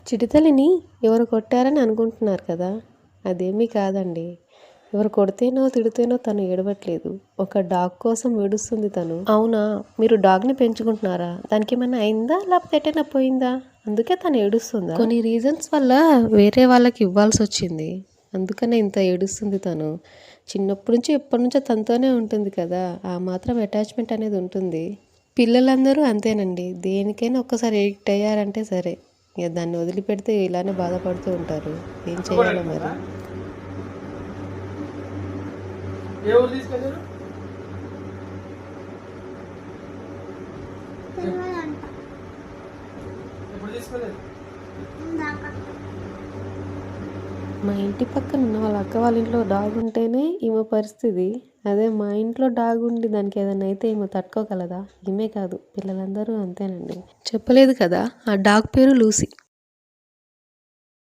చిటితల్లిని ఎవరు కొట్టారని అనుకుంటున్నారు కదా, అదేమీ కాదండి. ఎవరు కొడితేనో తిడితేనో తను ఏడవట్లేదు, ఒక డాగ్ కోసం ఏడుస్తుంది తను. అవునా, మీరు డాగ్ని పెంచుకుంటున్నారా? దానికి ఏమైనా అయిందా లేకపోతే ఎటైనా పోయిందా? అందుకే తను ఏడుస్తుందా? కొన్ని రీజన్స్ వల్ల వేరే వాళ్ళకి ఇవ్వాల్సి వచ్చింది, అందుకనే ఇంత ఏడుస్తుంది తను. చిన్నప్పటి నుంచి ఎప్పటి నుంచో తనతోనే ఉంటుంది కదా, ఆ మాత్రం అటాచ్మెంట్ అనేది ఉంటుంది. పిల్లలందరూ అంతేనండి, దేనికైనా ఒక్కసారి ఎడిక్ట్ అయ్యారంటే సరే, ఇక దాన్ని వదిలిపెడితే ఇలానే బాధపడుతూ ఉంటారు. ఏం చేయాలో మరి. మా ఇంటి పక్కన ఉన్న వాళ్ళ అక్క వాళ్ళ ఇంట్లో డాగ్ ఉంటేనే ఈమె పరిస్థితి. అదే మా ఇంట్లో డాగ్ ఉండి దానికి ఏదైనా అయితే ఈమె తట్టుకోగలదా? ఈమె కాదు, పిల్లలందరూ అంతేనండి. చెప్పలేదు కదా, ఆ డాగ్ పేరు లూసీ.